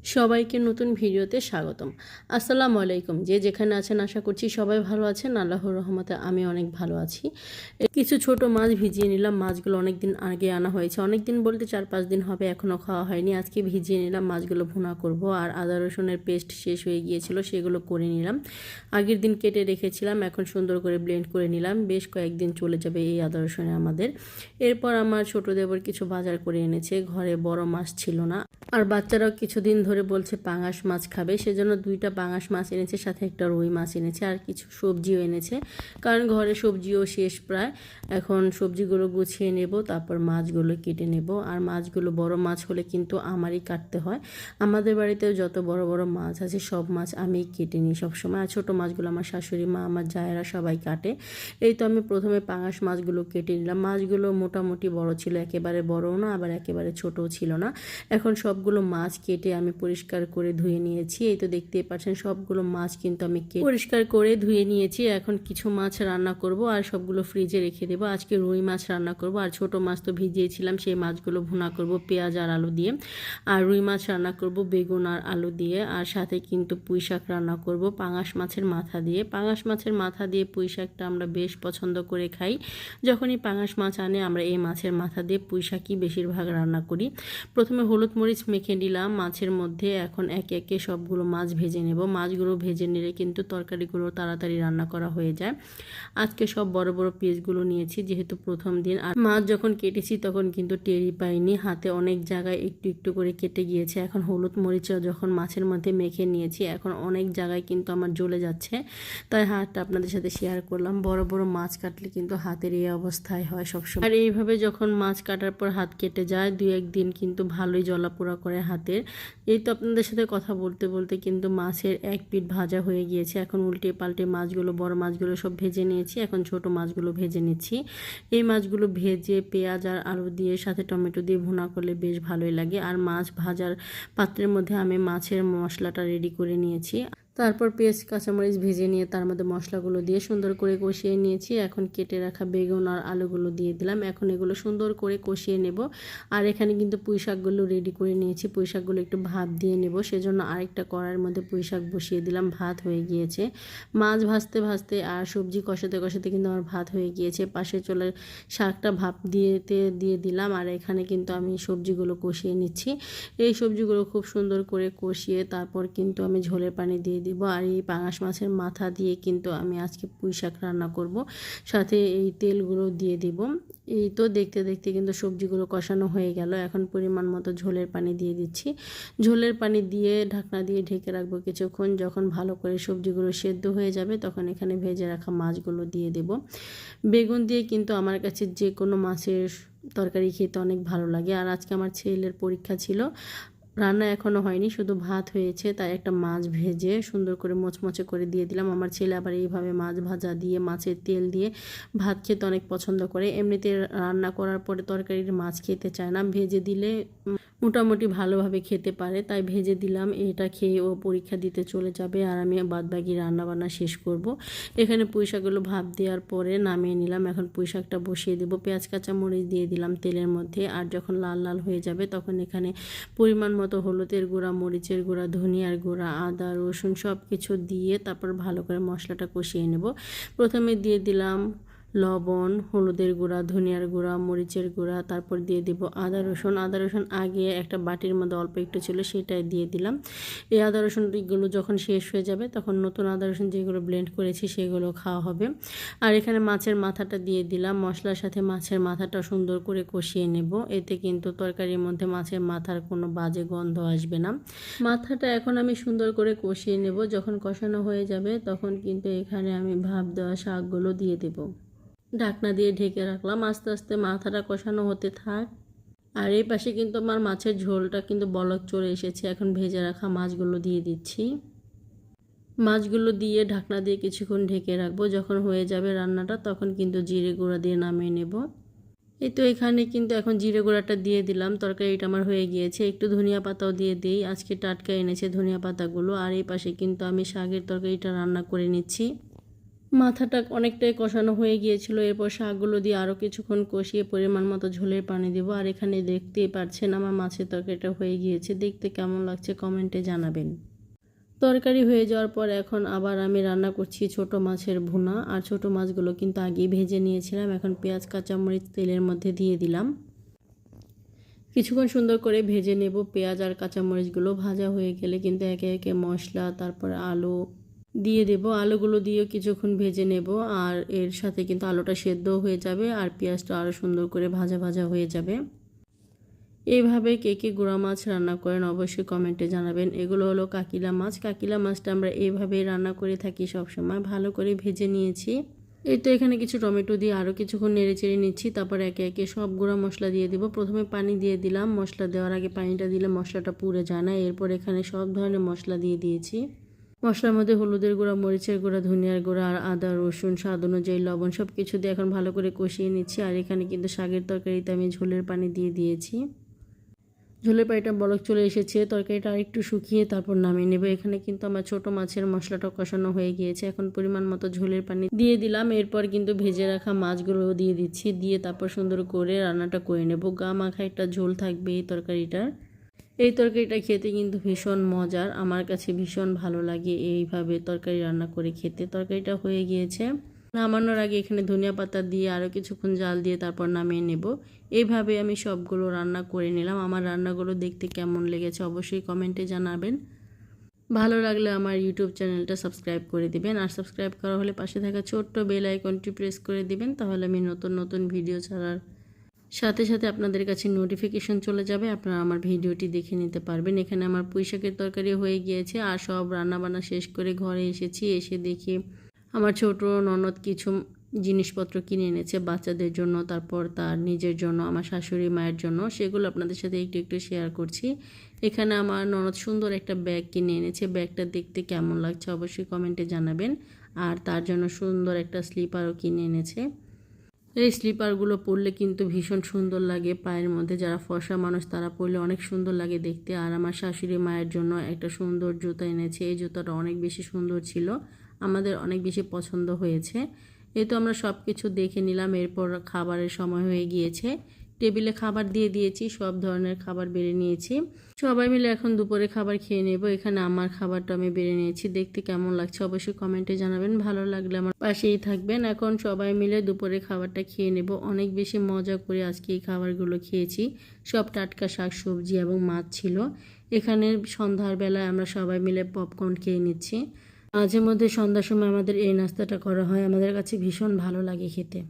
সবাইকে নতুন ভিডিওতে স্বাগতম। আসসালামু আলাইকুম। যে যেখানে আছেন আশা করছি সবাই ভালো আছেন। আল্লাহর রহমতে আমি অনেক ভালো আছি। কিছু ছোট মাছ ভিজিয়ে নিলাম। মাছগুলো অনেক দিন আগে আনা হয়েছে, অনেক দিন বলতে 4-5 দিন হবে, এখনও খাওয়া হয়নি। আজকে ভিজিয়ে নিলাম, মাছগুলো ভুনা করব। আর আদা রসুনের পেস্ট শেষ হয়ে গিয়েছিল, সেগুলো করে নিলাম। আগের দিন কেটে রেখেছিলাম, এখন সুন্দর করে ব্লেন্ড করে নিলাম। বেশ কয়েকদিন চলে যাবে এই আদা রসুনে আমাদের। এরপর আমার ছোট দেবর কিছু বাজার করে এনেছে, ঘরে বড় মাছ ছিল না। আর বাচ্চারাও কিছুদিন ধরে বলছে পাঙাশ মাছ খাবে, সেজন্য 2টা পাঙাশ মাছ এনেছে, সাথে একটা রুই মাছ এনেছে, আর কিছু সবজিও এনেছে। কারণ ঘরে সবজিও শেষ প্রায়। এখন সবজিগুলো গুছিয়ে নেব, তারপর মাছগুলো কেটে নেব। আর মাছগুলো বড় মাছ হলে কিন্তু আমারই কাটতে হয়। আমাদের বাড়িতেও যত বড় বড় মাছ আছে সব মাছ আমিই কেটে নিই সবসময়। আর ছোটো মাছগুলো আমার শাশুড়ি মা, আমার জায়েরা সবাই কাটে। এই তো আমি প্রথমে পাঙাশ মাছগুলো কেটে নিলাম। মাছগুলো মোটামুটি বড় ছিল, একেবারে বড়ও না আবার একেবারে ছোটও ছিল না। এখন সবগুলো মাছ কেটে আমি পরিষ্কার করে ধুয়ে নিয়েছি। এই তো দেখতেই পাচ্ছেন সবগুলো মাছ কিন্তু আমি পরিষ্কার করে ধুয়ে নিয়েছি। এখন কিছু মাছ রান্না করব আর সবগুলো ফ্রিজে রেখে দেবো। আজকে রুই মাছ রান্না করব, আর ছোট মাছ তো ভিজিয়েছিলাম, সেই মাছগুলো ভুনা করব পেঁয়াজ আর আলু দিয়ে। আর রুই মাছ রান্না করব বেগুন আর আলু দিয়ে। আর সাথে কিন্তু পুঁই শাক রান্না করব পাঙাশ মাছের মাথা দিয়ে। পাঙাশ মাছের মাথা দিয়ে পুঁই শাকটা আমরা বেশ পছন্দ করে খাই। যখনই পাঙাশ মাছ আনে আমরা এই মাছের মাথা দিয়ে পুঁই শাকই বেশিরভাগ রান্না করি। প্রথমে হলুদ মরিচ মেখে নিলাম মাছের মধ্যে। এখন একে একে সবগুলো মাছ ভেজে নেব। মাছগুলো ভেজে নিলে কিন্তু তরকারিগুলো তাড়াতাড়ি রান্না করা হয়ে যায়। আজকে সব বড় বড় পিসগুলো নিয়েছি, যেহেতু প্রথম দিন। আর মাছ যখন কেটেছি তখন কিন্তু টেরই পাইনি, হাতে অনেক জায়গায় একটু একটু করে কেটে গিয়েছে। এখন হলুদ মরিচ যখন মাছের মধ্যে মেখে নিয়েছি, এখন অনেক জায়গায় কিন্তু আমার জ্বলে যাচ্ছে। তাই হাতটা আপনাদের সাথে শেয়ার করলাম। বড় বড় মাছ কাটলে কিন্তু হাতের এই অবস্থায় হয় সবসময়। আর এইভাবে যখন মাছ কাটার পর হাত কেটে যায় 2-1 দিন কিন্তু ভালোই জ্বলাপোড়া করে হাতের। এই তো আপনাদের সাথে কথা বলতে বলতে কিন্তু মাছের এক পিঠ ভাজা হয়ে গিয়েছে। এখন উল্টে পাল্টে মাছগুলো, বড় মাছগুলো সব ভেজে নিয়েছি। এখন ছোট মাছগুলো ভেজে নিচ্ছি। এই মাছগুলো ভেজে পেঁয়াজ আর আলু দিয়ে সাথে টমেটো দিয়ে ভুনা করলে বেশ ভালোই লাগে। আর মাছ ভাজার পাত্রের মধ্যে আমি মাছের মশলাটা রেডি করে নিয়েছি। তারপর পেঁয়াজ কাঁচামরিচ ভেজে নিয়ে তার মধ্যে মশলাগুলো দিয়ে সুন্দর করে কষিয়ে নিয়েছি। এখন কেটে রাখা বেগুন আর আলুগুলো দিয়ে দিলাম। এখন এগুলো সুন্দর করে কষিয়ে নেব। আর এখানে কিন্তু পুঁই শাকগুলো রেডি করে নিয়েছি। পুঁই শাকগুলো একটু ভাপ দিয়ে নেব, সেজন্য আরেকটা কড়াইয়ের মধ্যে পুঁই শাক বসিয়ে দিলাম। ভাত হয়ে গিয়েছে। মাছ ভাজতে ভাজতে আর সবজি কষাতে কষাতে কিন্তু আমার ভাত হয়ে গিয়েছে। পাশে চলে শাকটা ভাপ দিয়ে দিলাম। আর এখানে কিন্তু আমি সবজিগুলো কষিয়ে নিচ্ছি। এই সবজিগুলো খুব সুন্দর করে কষিয়ে তারপর কিন্তু আমি ঝোলের পানি দিয়ে দিব। আর এই পাঙাশ মাছের মাথা দিয়ে কিন্তু আমি আজকে পুঁই শাক রান্না করব, সাথে এই তেলগুলো দিয়ে দিব। এই তো দেখতে দেখতে কিন্তু সবজিগুলো কষানো হয়ে গেল। এখন পরিমাণ মতো ঝোলের পানি দিয়ে দিচ্ছি। ঝোলের পানি দিয়ে ঢাকনা দিয়ে ঢেকে রাখবো কিছুক্ষণ। যখন ভালো করে সবজিগুলো সেদ্ধ হয়ে যাবে তখন এখানে ভেজে রাখা মাছগুলো দিয়ে দেব। বেগুন দিয়ে কিন্তু আমার কাছে যে কোনো মাছের তরকারি খেতে অনেক ভালো লাগে। আর আজকে আমার ছেলের পরীক্ষা ছিল, রান্না এখনও হয়নি, শুধু ভাত হয়েছে। তাই একটা মাছ ভেজে সুন্দর করে মচমচে করে দিয়ে দিলাম। আমার ছেলে আবার এইভাবে মাছ ভাজা দিয়ে মাছের তেল দিয়ে ভাত খেতে অনেক পছন্দ করে। এমনিতে রান্না করার পরে তরকারির মাছ খেতে চায় না, ভেজে দিলে মোটামুটি ভালোভাবে খেতে পারে। তাই ভেজে দিলাম, এটা খেয়ে ও পরীক্ষা দিতে চলে যাবে আর আমি বাদবাকি রান্নাবান্না শেষ করব। এখানে পুঁই শাকগুলো ভাপ দেওয়ার পরে নামিয়ে নিলাম। এখন পুঁই শাকটা বসিয়ে দেবো। পেঁয়াজ কাঁচা মরিচ দিয়ে দিলাম তেলের মধ্যে। আর যখন লাল লাল হয়ে যাবে তখন এখানে পরিমাণ মতো হলুদের গুঁড়া, মরিচের গুঁড়া, ধনিয়ার গুঁড়া, আদা রসুন সব কিছু দিয়ে তারপর ভালো করে মশলাটা কষিয়ে নেব। প্রথমে দিয়ে দিলাম লবণ, হলুদের গুঁড়া, ধনিয়ার গুঁড়া, মরিচের গুঁড়া, তারপর দিয়ে দিব আদা রসুন। আদা রসুন আগে একটা বাটির মধ্যে অল্প একটু ছিল, সেটাই দিয়ে দিলাম। এই আদা রসুনগুলো যখন শেষ হয়ে যাবে তখন নতুন আদা রসুন যেগুলো ব্লেন্ড করেছি সেগুলো খাওয়া হবে। আর এখানে মাছের মাথাটা দিয়ে দিলাম। মশলার সাথে মাছের মাথাটা সুন্দর করে কষিয়ে নেব। এতে কিন্তু তরকারির মধ্যে মাছের মাথার কোনো বাজে গন্ধ আসবে না। মাথাটা এখন আমি সুন্দর করে কষিয়ে নেব। যখন কষানো হয়ে যাবে তখন কিন্তু এখানে আমি ভাপ দেওয়া শাকগুলো দিয়ে দেব। ঢাকনা দিয়ে ঢেকে রাখলাম। আস্তে আস্তে মাথাটা কষানো হতে থাক। আর এই পাশে কিন্তু আমার মাছের ঝোলটা কিন্তু বলক চলে এসেছে। এখন ভেজে রাখা মাছগুলো দিয়ে দিচ্ছি। মাছগুলো দিয়ে ঢাকনা দিয়ে কিছুক্ষণ ঢেকে রাখবো। যখন হয়ে যাবে রান্নাটা তখন কিন্তু জিরে গুঁড়া দিয়ে নামিয়ে নেব। এই তো এখানে কিন্তু এখন জিরে গুঁড়াটা দিয়ে দিলাম। তরকারিটা আমার হয়ে গিয়েছে। একটু ধনিয়া পাতাও দিয়ে দিই, আজকে টাটকা এনেছে ধনিয়া পাতাগুলো। আর এই পাশে কিন্তু আমি শাকের তরকারিটা রান্না করে নিচ্ছি। মাথাটা অনেকটাই কষানো হয়ে গিয়েছিল। এরপর শাকগুলো দিয়ে আরও কিছুক্ষণ কষিয়ে পরিমাণ মতো ঝোলের পানি দেবো। আর এখানে দেখতেই পাচ্ছেন আমার মাছের তরকারিটা হয়ে গিয়েছে। দেখতে কেমন লাগছে কমেন্টে জানাবেন। তরকারি হয়ে যাওয়ার পর এখন আবার আমি রান্না করছি ছোট মাছের ভুনা। আর ছোট মাছগুলো কিন্তু আগেই ভেজে নিয়েছিলাম। এখন পেঁয়াজ কাঁচামরিচ তেলের মধ্যে দিয়ে দিলাম। কিছুক্ষণ সুন্দর করে ভেজে নেব। পেঁয়াজ আর কাঁচামরিচগুলো ভাজা হয়ে গেলে কিন্তু একে একে মশলা তারপরে আলু দিয়ে দেব। আলুগুলো দিয়েও কিছুক্ষণ ভেজে নেব। আর এর সাথে কিন্তু আলুটা সেদ্ধও হয়ে যাবে আর পেঁয়াজটা আরও সুন্দর করে ভাজা ভাজা হয়ে যাবে। এইভাবে কে কে গুঁড়া মাছ রান্না করেন অবশ্যই কমেন্টে জানাবেন। এগুলো হলো কাকিলা মাছ। কাকিলা মাছটা আমরা এইভাবেই রান্না করে থাকি সবসময়। ভালো করে ভেজে নিয়েছি। এই তো এখানে কিছু টমেটো দিয়ে আরও কিছুক্ষণ নেড়ে চেড়ে নিচ্ছি। তারপর একে একে সব গুঁড়া মশলা দিয়ে দিব। প্রথমে পানি দিয়ে দিলাম। মশলা দেওয়ার আগে পানিটা দিলে মশলাটা পুড়ে যায় না। এরপর এখানে সব ধরনের মশলা দিয়ে দিয়েছি। মশলার মধ্যে হলুদের গুঁড়া, মরিচের গুঁড়া, ধনিয়ার গুঁড়া আর আদা রসুন স্বাদ অনুযায়ী লবণ সব কিছু দিয়ে এখন ভালো করে কষিয়ে নিচ্ছি। আর এখানে কিন্তু শাকের তরকারিতে আমি ঝোলের পানি দিয়ে দিয়েছি। ঝোলের পানিটা বলক চলে এসেছে। তরকারিটা আরেকটু শুকিয়ে তারপর নামিয়ে নেব। এখানে কিন্তু আমার ছোট মাছের মশলাটা কষানো হয়ে গিয়েছে। এখন পরিমাণ মতো ঝোলের পানি দিয়ে দিলাম। এরপর কিন্তু ভেজে রাখা মাছগুলো দিয়ে দিচ্ছি। দিয়ে তারপর সুন্দর করে রান্নাটা করে নেব। গা মাখা একটা ঝোল থাকবে এই তরকারিটার। এই তরকারিটা খেতে কিন্তু ভীষণ মজার। আমার কাছে ভীষণ ভালো লাগে এইভাবে তরকারি রান্না করে খেতে। তরকারিটা হয়ে গিয়েছে। নামানোর আগে এখানে ধনিয়া পাতা দিয়ে আরও কিছুক্ষণ জাল দিয়ে তারপর নামিয়ে নেব। এইভাবে আমি সবগুলো রান্না করে নিলাম। আমার রান্নাগুলো দেখতে কেমন লেগেছে অবশ্যই কমেন্টে জানাবেন। ভালো লাগলে আমার ইউটিউব চ্যানেলটা সাবস্ক্রাইব করে দিবেন। আর সাবস্ক্রাইব করা হলে পাশে থাকা ছোট্ট বেল আইকনটি প্রেস করে দিবেন। তাহলে আমি নতুন নতুন ভিডিও ছাড়ার সাথে সাথে আপনাদের কাছে নোটিফিকেশন চলে যাবে। আপনারা আমার ভিডিওটি দেখে নিতে পারবেন। এখানে আমার পুঁই শাকের তরকারি হয়ে গিয়েছে। আর সব রান্নাবান্না শেষ করে ঘরে এসেছি। এসে দেখি আমার ছোট ননদ কিছু জিনিসপত্র কিনে এনেছে বাচ্চাদের জন্য, তারপর তার নিজের জন্য, আমার শাশুড়ি মায়ের জন্য। সেগুলো আপনাদের সাথে একটু একটু শেয়ার করছি। এখানে আমার ননদ সুন্দর একটা ব্যাগ কিনে এনেছে। ব্যাগটা দেখতে কেমন লাগছে অবশ্যই কমেন্টে জানাবেন। আর তার জন্য সুন্দর একটা স্লিপারও কিনে এনেছে। এই স্লিপারগুলো পরলে কিন্তু ভীষণ সুন্দর লাগে পায়ের মধ্যে। যারা ফর্সা মানুষ তারা পরলে অনেক সুন্দর লাগে দেখতে। আর আমার শাশুড়ি মায়ের জন্য একটা সুন্দর জুতা এনেছে। এই জুতাটা অনেক বেশি সুন্দর ছিল, আমাদের অনেক বেশি পছন্দ হয়েছে। এই তো আমরা সব কিছু দেখে নিলাম। এরপর খাবারের সময় হয়ে গিয়েছে। টেবিলে খাবার দিয়ে দিয়েছি, সব ধরনের খাবার বেড়ে নিয়েছি। সবাই মিলে এখন দুপুরে খাবার খেয়ে নেব। এখানে আমার খাবারটা আমি বেড়ে নিয়েছি। দেখতে কেমন লাগছে অবশ্যই কমেন্টে জানাবেন। ভালো লাগলে আমার পাশেই থাকবেন। এখন সবাই মিলে দুপুরে খাবারটা খেয়ে নেব। অনেক বেশি মজা করে আজকে এই খাবারগুলো খেয়েছি। সব টাটকা শাক সবজি এবং মাছ ছিল। এখানে সন্ধ্যার বেলায় আমরা সবাই মিলে পপকর্ন খেয়ে নিচ্ছি। মাঝে মধ্যে সন্ধ্যার সময় আমাদের এই নাস্তাটা করা হয়। আমাদের কাছে ভীষণ ভালো লাগে খেতে।